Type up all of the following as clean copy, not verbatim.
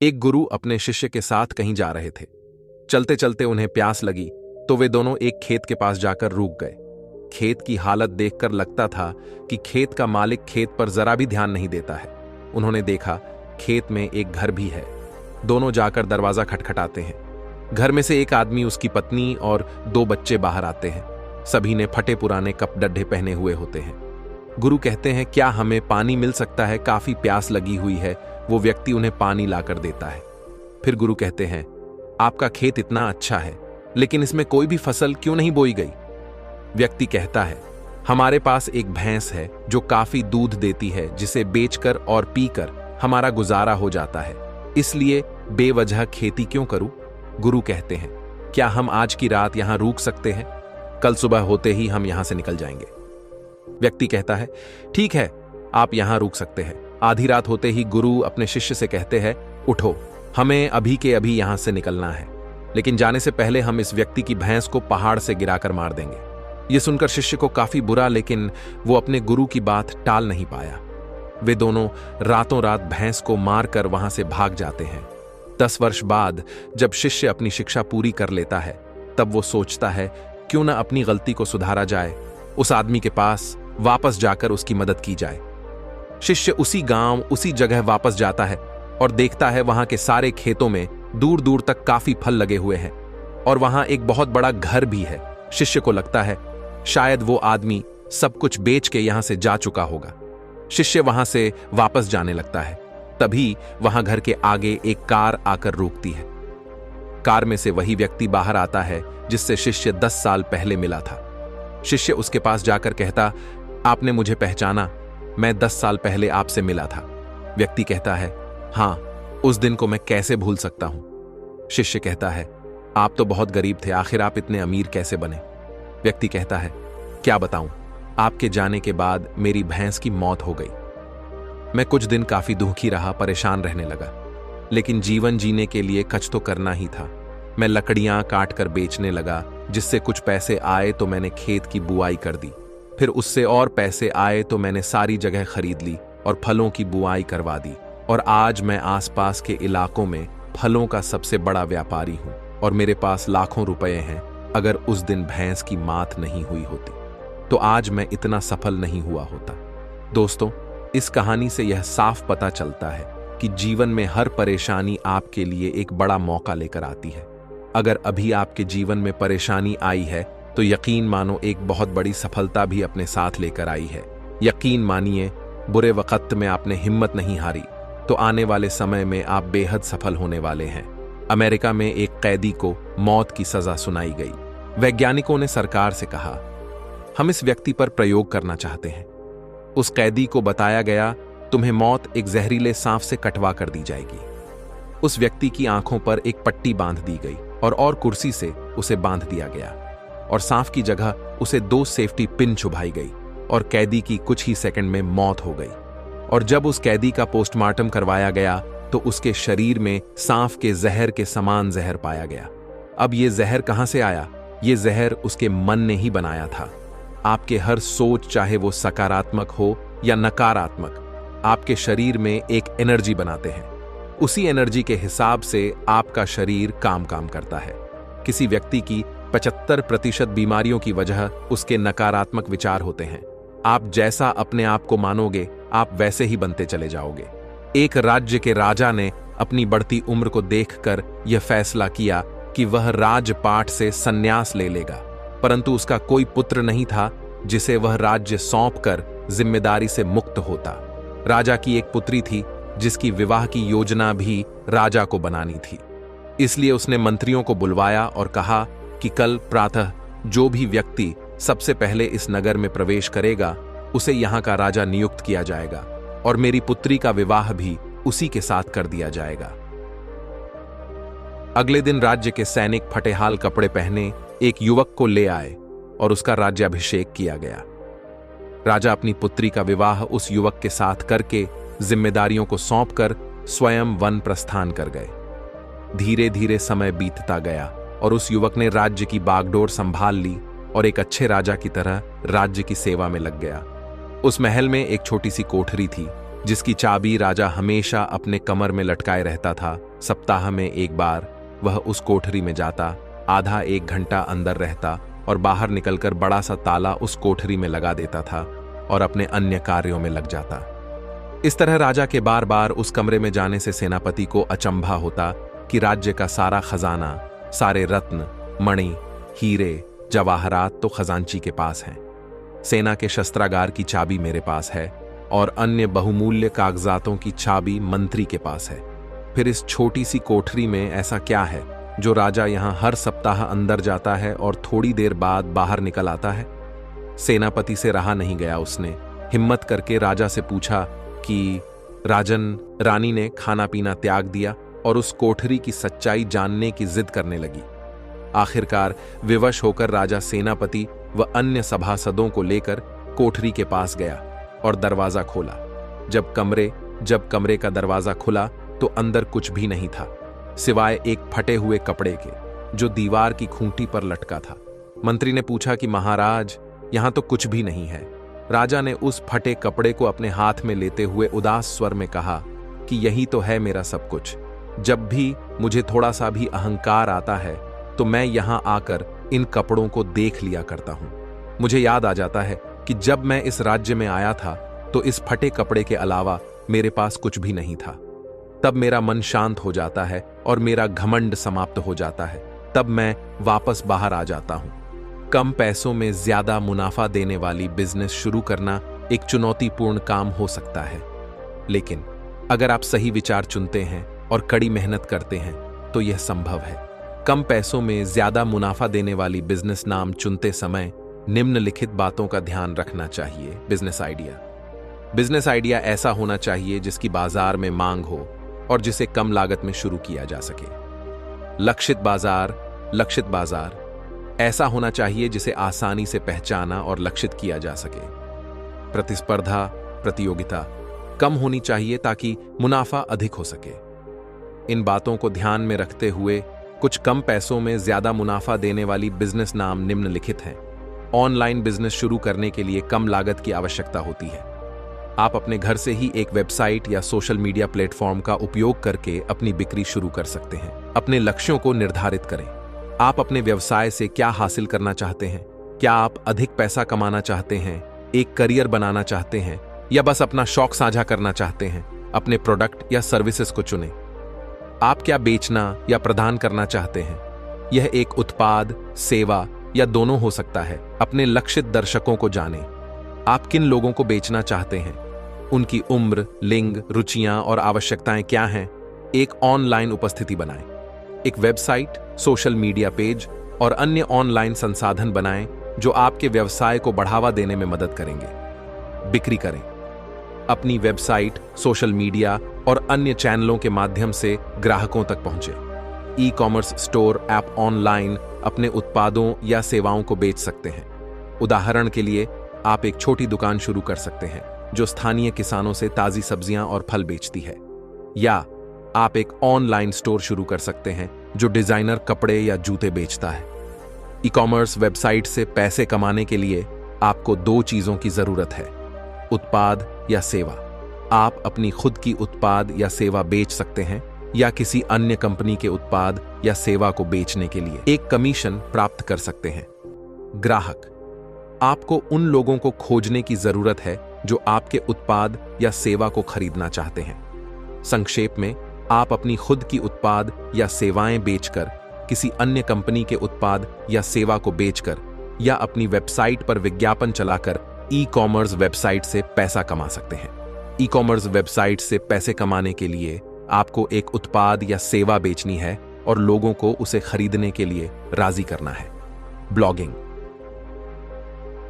एक गुरु अपने शिष्य के साथ कहीं जा रहे थे। चलते चलते उन्हें प्यास लगी तो वे दोनों एक खेत के पास जाकर रुक गए। खेत की हालत देखकर लगता था कि खेत का मालिक खेत पर जरा भी ध्यान नहीं देता है। उन्होंने देखा खेत में एक घर भी है। दोनों जाकर दरवाजा खटखटाते हैं। घर में से एक आदमी, उसकी पत्नी और 2 बच्चे बाहर आते हैं। सभी ने फटे पुराने कपड़े पहने हुए होते हैं। गुरु कहते हैं, क्या हमें पानी मिल सकता है? काफी प्यास लगी हुई है। वो व्यक्ति उन्हें पानी लाकर देता है। फिर गुरु कहते हैं, आपका खेत इतना अच्छा है, लेकिन इसमें कोई भी फसल क्यों नहीं बोई गई? व्यक्ति कहता है, हमारे पास एक भैंस है जो काफी दूध देती है, जिसे बेचकर और पीकर हमारा गुजारा हो जाता है, इसलिए बेवजह खेती क्यों करूं? गुरु कहते हैं, क्या हम आज की रात यहां रुक सकते हैं? कल सुबह होते ही हम यहां से निकल जाएंगे। व्यक्ति कहता है, ठीक है, आप यहां रुक सकते हैं। आधी रात होते ही गुरु अपने शिष्य से कहते हैं, उठो, हमें अभी के अभी यहां से निकलना है, लेकिन जाने से पहले हम इस व्यक्ति की भैंस को पहाड़ से गिराकर मार देंगे। यह सुनकर शिष्य को काफी बुरा, लेकिन वो अपने गुरु की बात टाल नहीं पाया। वे दोनों रातों रात भैंस को मारकर वहां से भाग जाते हैं। 10 वर्ष बाद जब शिष्य अपनी शिक्षा पूरी कर लेता है, तब वो सोचता है, क्यों ना अपनी गलती को सुधारा जाए, उस आदमी के पास वापस जाकर उसकी मदद की जाए। शिष्य उसी गांव, उसी जगह वापस जाता है और देखता है वहां के सारे खेतों में दूर दूर तक काफी फल लगे हुए हैं और वहां एक बहुत बड़ा घर भी है। शिष्य को लगता है शायद वो आदमी सब कुछ बेच के यहां से जा चुका होगा। शिष्य वहां से वापस जाने लगता है। तभी वहां घर के आगे एक कार आकर रुकती है। कार में से वही व्यक्ति बाहर आता है जिससे शिष्य 10 साल पहले मिला था। शिष्य उसके पास जाकर कहता, आपने मुझे पहचाना? मैं 10 साल पहले आपसे मिला था। व्यक्ति कहता है, हां, उस दिन को मैं कैसे भूल सकता हूं। शिष्य कहता है, आप तो बहुत गरीब थे, आखिर आप इतने अमीर कैसे बने? व्यक्ति कहता है, क्या बताऊं, आपके जाने के बाद मेरी भैंस की मौत हो गई। मैं कुछ दिन काफी दुखी रहा, परेशान रहने लगा, लेकिन जीवन जीने के लिए कुछ तो करना ही था। मैं लकड़ियां काट कर बेचने लगा, जिससे कुछ पैसे आए तो मैंने खेत की बुआई कर दी। फिर उससे और पैसे आए तो मैंने सारी जगह खरीद ली और फलों की बुआई करवा दी, और आज मैं आसपास के इलाकों में फलों का सबसे बड़ा व्यापारी हूं और मेरे पास लाखों रुपए हैं। अगर उस दिन भैंस की मात नहीं हुई होती तो आज मैं इतना सफल नहीं हुआ होता। दोस्तों, इस कहानी से यह साफ पता चलता है कि जीवन में हर परेशानी आपके लिए एक बड़ा मौका लेकर आती है। अगर अभी आपके जीवन में परेशानी आई है तो यकीन मानो एक बहुत बड़ी सफलता भी अपने साथ लेकर आई है। यकीन मानिए, बुरे वक्त में आपने हिम्मत नहीं हारी तो आने वाले समय में आप बेहद सफल होने वाले हैं। अमेरिका में एक कैदी को मौत की सजा सुनाई गई। वैज्ञानिकों ने सरकार से कहा, हम इस व्यक्ति पर प्रयोग करना चाहते हैं। उस कैदी को बताया गया, तुम्हें मौत एक जहरीले सांप से कटवा कर दी जाएगी। उस व्यक्ति की आंखों पर एक पट्टी बांध दी गई और कुर्सी से उसे बांध दिया गया और सांप की जगह उसे 2 सेफ्टी पिन चुभाई गई और कैदी की कुछ ही सेकंड में मौत हो गई। और जब उस कैदी का पोस्टमार्टम करवाया गया तो उसके शरीर में सांप के जहर के समान जहर पाया गया। अब ये जहर कहां से आया? ये जहर उसके मन ने ही बनाया था। आपके हर सोच, चाहे वो सकारात्मक हो या नकारात्मक, आपके शरीर में एक एनर्जी बनाते हैं। उसी एनर्जी के हिसाब से आपका शरीर काम करता है। किसी व्यक्ति की 75% बीमारियों की वजह उसके नकारात्मक विचार होते हैं। आप जैसा अपने आप को मानोगे, आप वैसे ही बनते चले जाओगे। एक राज्य के राजा ने अपनी बढ़ती उम्र को देखकर यह फैसला किया कि वह राजपाट से संन्यास ले लेगा, परंतु उसका कोई पुत्र नहीं था जिसे वह राज्य सौंपकर जिम्मेदारी से मुक्त होता। राजा की एक पुत्री थी जिसकी विवाह की योजना भी राजा को बनानी थी। इसलिए उसने मंत्रियों को बुलवाया और कहा कि कल प्रातः जो भी व्यक्ति सबसे पहले इस नगर में प्रवेश करेगा उसे यहाँ का राजा नियुक्त किया जाएगा और मेरी पुत्री का विवाह भी उसी के साथ कर दिया जाएगा। अगले दिन राज्य के सैनिक फटेहाल कपड़े पहने एक युवक को ले आए और उसका राज्याभिषेक किया गया। राजा अपनी पुत्री का विवाह उस युवक के साथ करके जिम्मेदारियों को सौंपकर स्वयं वन प्रस्थान कर गए। धीरे धीरे समय बीतता गया और उस युवक ने राज्य की बागडोर संभाल ली और एक अच्छे राजा की तरह राज्य की सेवा में लग गया। उस महल में एक छोटी सी कोठरी थी जिसकी चाबी राजा हमेशा अपने कमर में लटकाए रहता था। सप्ताह में एक बार वह उस कोठरी में जाता, आधा एक घंटा अंदर रहता और बाहर निकलकर बड़ा सा ताला उस कोठरी में लगा देता था और अपने अन्य कार्यों में लग जाता। इस तरह राजा के बार बार उस कमरे में जाने से सेनापति को अचंभा होता कि राज्य का सारा खजाना, सारे रत्न, मणि, हीरे, जवाहरात तो खजांची के पास हैं। सेना के शस्त्रागार की चाबी मेरे पास है और अन्य बहुमूल्य कागजातों की चाबी मंत्री के पास है। फिर इस छोटी सी कोठरी में ऐसा क्या है जो राजा यहां हर सप्ताह अंदर जाता है और थोड़ी देर बाद बाहर निकल आता है? सेनापति से रहा नहीं गया। उसने हिम्मत करके राजा से पूछा कि राजन, रानी ने खाना पीना त्याग दिया और उस कोठरी की सच्चाई जानने की जिद करने लगी। आखिरकार विवश होकर राजा सेनापति व अन्य सभासदों को लेकर कोठरी के पास गया और दरवाजा खोला। जब कमरे का दरवाजा खुला तो अंदर कुछ भी नहीं था सिवाय एक फटे हुए कपड़े के जो दीवार की खूंटी पर लटका था। मंत्री ने पूछा कि महाराज, यहां तो कुछ भी नहीं है। राजा ने उस फटे कपड़े को अपने हाथ में लेते हुए उदास स्वर में कहा कि यही तो है मेरा सब कुछ। जब भी मुझे थोड़ा सा भी अहंकार आता है तो मैं यहां आकर इन कपड़ों को देख लिया करता हूं। मुझे याद आ जाता है कि जब मैं इस राज्य में आया था तो इस फटे कपड़े के अलावा मेरे पास कुछ भी नहीं था। तब मेरा मन शांत हो जाता है और मेरा घमंड समाप्त हो जाता है। तब मैं वापस बाहर आ जाता हूं। कम पैसों में ज्यादा मुनाफा देने वाली बिजनेस शुरू करना एक चुनौतीपूर्ण काम हो सकता है, लेकिन अगर आप सही विचार चुनते हैं और कड़ी मेहनत करते हैं तो यह संभव है। कम पैसों में ज्यादा मुनाफा देने वाली बिजनेस नाम चुनते समय निम्नलिखित बातों का ध्यान रखना चाहिए। बिजनेस आइडिया ऐसा होना चाहिए जिसकी बाजार में मांग हो और जिसे कम लागत में शुरू किया जा सके। लक्षित बाजार ऐसा होना चाहिए जिसे आसानी से पहचाना और लक्षित किया जा सके। प्रतियोगिता कम होनी चाहिए ताकि मुनाफा अधिक हो सके। इन बातों को ध्यान में रखते हुए कुछ कम पैसों में ज्यादा मुनाफा देने वाली बिजनेस नाम निम्नलिखित हैं। ऑनलाइन बिजनेस शुरू करने के लिए कम लागत की आवश्यकता होती है। आप अपने घर से ही एक वेबसाइट या सोशल मीडिया प्लेटफॉर्म का उपयोग करके अपनी बिक्री शुरू कर सकते हैं। अपने लक्ष्यों को निर्धारित करें। आप अपने व्यवसाय से क्या हासिल करना चाहते हैं? क्या आप अधिक पैसा कमाना चाहते हैं, एक करियर बनाना चाहते हैं या बस अपना शौक साझा करना चाहते हैं? अपने प्रोडक्ट या सर्विसेज को चुनें। आप क्या बेचना या प्रदान करना चाहते हैं? यह एक उत्पाद, सेवा या दोनों हो सकता है। अपने लक्षित दर्शकों को जानें। आप किन लोगों को बेचना चाहते हैं? उनकी उम्र, लिंग, रुचियां और आवश्यकताएं क्या हैं? एक ऑनलाइन उपस्थिति बनाएं। एक वेबसाइट, सोशल मीडिया पेज और अन्य ऑनलाइन संसाधन बनाएं जो आपके व्यवसाय को बढ़ावा देने में मदद करेंगे। बिक्री करें। अपनी वेबसाइट, सोशल मीडिया और अन्य चैनलों के माध्यम से ग्राहकों तक पहुंचे। E commerce store app online अपने उत्पादों या सेवाओं को बेच सकते हैं। उदाहरण के लिए, आप एक छोटी दुकान शुरू कर सकते हैं जो स्थानीय किसानों से ताजी सब्जियां और फल बेचती है, या आप एक ऑनलाइन स्टोर शुरू कर सकते हैं जो डिजाइनर कपड़े या जूते बेचता है। ई कॉमर्स वेबसाइट से पैसे कमाने के लिए आपको दो चीजों की जरूरत है, उत्पाद या सेवा। आप अपनी खुद की उत्पाद या सेवा बेच सकते हैं या किसी अन्य कंपनी के उत्पाद या सेवा को बेचने के लिए एक कमीशन प्राप्त कर सकते हैं। ग्राहक, आपको उन लोगों को खोजने की जरूरत है जो आपके उत्पाद या सेवा को खरीदना चाहते हैं। संक्षेप में, आप अपनी खुद की उत्पाद या सेवाएं बेचकर, किसी अन्य कंपनी के उत्पाद या सेवा को बेचकर या अपनी वेबसाइट पर विज्ञापन चलाकर ई कॉमर्स वेबसाइट से पैसा कमा सकते हैं। ई कॉमर्स वेबसाइट से पैसे कमाने के लिए आपको एक उत्पाद या सेवा बेचनी है और लोगों को उसे खरीदने के लिए राजी करना है। ब्लॉगिंग,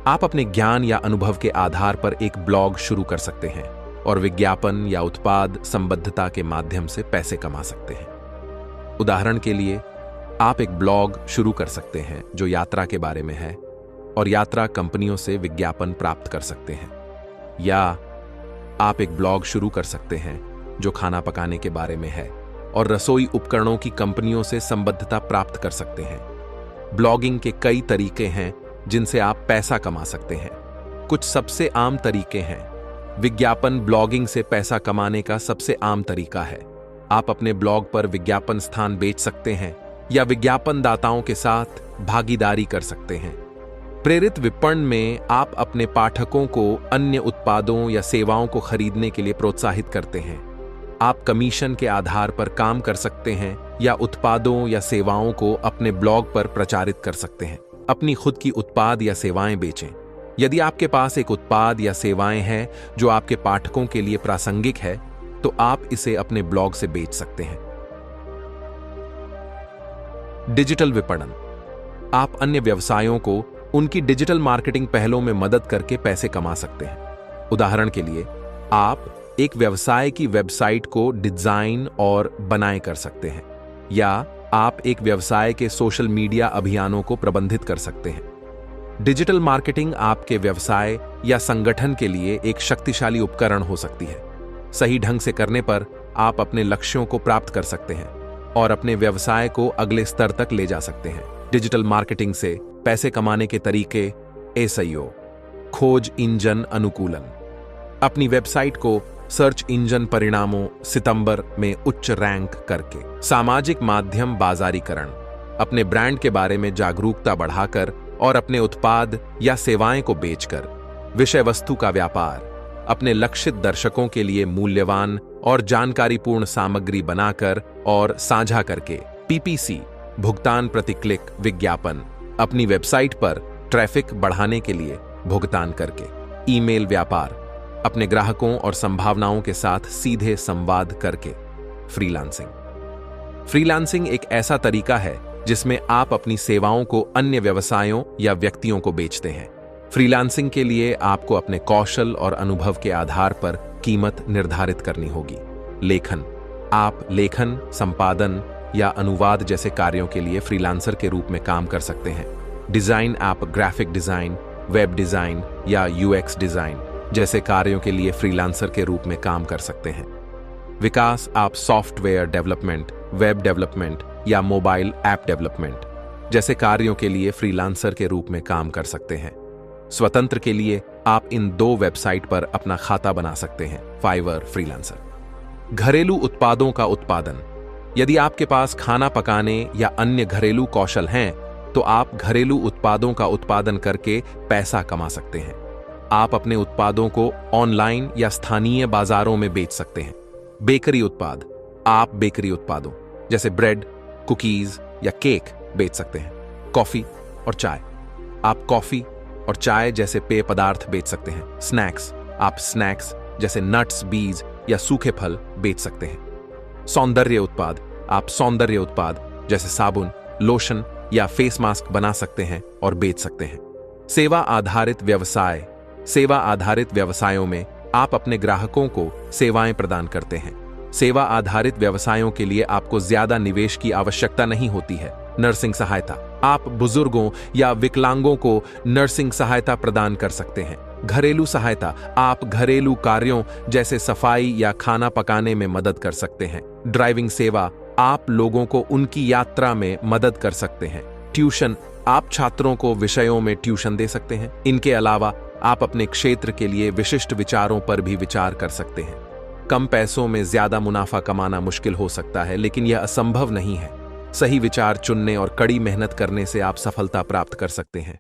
आप अपने ज्ञान या अनुभव के आधार पर एक ब्लॉग शुरू कर सकते हैं और विज्ञापन या उत्पाद संबद्धता के माध्यम से पैसे कमा सकते हैं। उदाहरण के लिए, आप एक ब्लॉग शुरू कर सकते हैं जो यात्रा के बारे में है और यात्रा कंपनियों से विज्ञापन प्राप्त कर सकते हैं, या आप एक ब्लॉग शुरू कर सकते हैं जो खाना पकाने के बारे में है और रसोई उपकरणों की कंपनियों से संबद्धता प्राप्त कर सकते हैं। ब्लॉगिंग के कई तरीके हैं जिनसे आप पैसा कमा सकते हैं। कुछ सबसे आम तरीके हैं: विज्ञापन ब्लॉगिंग से पैसा कमाने का सबसे आम तरीका है। आप अपने ब्लॉग पर विज्ञापन स्थान बेच सकते हैं या विज्ञापन दाताओं के साथ भागीदारी कर सकते हैं। प्रेरित विपणन में आप अपने पाठकों को अन्य उत्पादों या सेवाओं को खरीदने के लिए प्रोत्साहित करते हैं। आप कमीशन के आधार पर काम कर सकते हैं या उत्पादों या सेवाओं को अपने ब्लॉग पर प्रचारित कर सकते हैं। अपनी खुद की उत्पाद या सेवाएं बेचें। यदि आपके पास एक उत्पाद या सेवाएं हैं जो आपके पाठकों के लिए प्रासंगिक है, तो आप इसे अपने ब्लॉग से बेच सकते हैं। डिजिटल विपणन। आप अन्य व्यवसायों को उनकी डिजिटल मार्केटिंग पहलों में मदद करके पैसे कमा सकते हैं। उदाहरण के लिए, आप एक व्यवसाय की वेबसाइट को डिजाइन और बनाए कर सकते हैं, या आप एक व्यवसाय के सोशल मीडिया अभियानों को प्रबंधित कर सकते हैं। डिजिटल मार्केटिंग आपके व्यवसाय या संगठन के लिए एक शक्तिशाली उपकरण हो सकती है। सही ढंग से करने पर आप अपने लक्ष्यों को प्राप्त कर सकते हैं और अपने व्यवसाय को अगले स्तर तक ले जा सकते हैं। डिजिटल मार्केटिंग से पैसे कमाने के तरीके। एसईओ, खोज इंजन अनुकूलन। अपनी वेबसाइट को सर्च इंजन परिणामों सितंबर में उच्च रैंक करके। सामाजिक माध्यम बाजारीकरण। अपने ब्रांड के बारे में जागरूकता बढ़ाकर और अपने उत्पाद या सेवाएं को बेचकर। विषय वस्तु का व्यापार। अपने लक्षित दर्शकों के लिए मूल्यवान और जानकारीपूर्ण सामग्री बनाकर और साझा करके। पीपीसी, भुगतान प्रति क्लिक विज्ञापन। अपनी वेबसाइट पर ट्रैफिक बढ़ाने के लिए भुगतान करके। ईमेल व्यापार। अपने ग्राहकों और संभावनाओं के साथ सीधे संवाद करके। फ्रीलांसिंग। फ्रीलांसिंग एक ऐसा तरीका है जिसमें आप अपनी सेवाओं को अन्य व्यवसायों या व्यक्तियों को बेचते हैं। फ्रीलांसिंग के लिए आपको अपने कौशल और अनुभव के आधार पर कीमत निर्धारित करनी होगी। लेखन। आप लेखन, संपादन या अनुवाद जैसे कार्यों के लिए फ्रीलांसर के रूप में काम कर सकते हैं। डिजाइन। आप ग्राफिक डिजाइन, वेब डिजाइन या यूएक्स डिजाइन जैसे कार्यों के लिए फ्रीलांसर के रूप में काम कर सकते हैं। विकास। आप सॉफ्टवेयर डेवलपमेंट, वेब डेवलपमेंट या मोबाइल ऐप डेवलपमेंट जैसे कार्यों के लिए फ्रीलांसर के रूप में काम कर सकते हैं। स्वतंत्र के लिए आप इन दो वेबसाइट पर अपना खाता बना सकते हैं, फाइवर, फ्रीलांसर। घरेलू उत्पादों का उत्पादन। यदि आपके पास खाना पकाने या अन्य घरेलू कौशल हैं, तो आप घरेलू उत्पादों का उत्पादन करके पैसा कमा सकते हैं। आप अपने उत्पादों को ऑनलाइन या स्थानीय बाजारों में बेच सकते हैं। बेकरी उत्पाद। आप बेकरी उत्पादों जैसे ब्रेड, कुकीज या केक बेच सकते हैं। कॉफी और चाय। आप कॉफी और चाय जैसे पेय पदार्थ बेच सकते हैं। स्नैक्स। आप स्नैक्स जैसे नट्स, बीज या सूखे फल बेच सकते हैं। सौंदर्य उत्पाद। आप सौंदर्य उत्पाद जैसे साबुन, लोशन या फेस मास्क बना सकते हैं और बेच सकते हैं। सेवा आधारित व्यवसाय। सेवा आधारित व्यवसायों में आप अपने ग्राहकों को सेवाएं प्रदान करते हैं। सेवा आधारित व्यवसायों के लिए आपको ज्यादा निवेश की आवश्यकता नहीं होती है। नर्सिंग सहायता। आप बुजुर्गों या विकलांगों को नर्सिंग सहायता प्रदान कर सकते हैं। घरेलू सहायता। आप घरेलू कार्यों जैसे सफाई या खाना पकाने में मदद कर सकते हैं। ड्राइविंग सेवा। आप लोगों को उनकी यात्रा में मदद कर सकते हैं। ट्यूशन। आप छात्रों को विषयों में ट्यूशन दे सकते हैं। इनके अलावा आप अपने क्षेत्र के लिए विशिष्ट विचारों पर भी विचार कर सकते हैं। कम पैसों में ज्यादा मुनाफा कमाना मुश्किल हो सकता है, लेकिन यह असंभव नहीं है। सही विचार चुनने और कड़ी मेहनत करने से आप सफलता प्राप्त कर सकते हैं।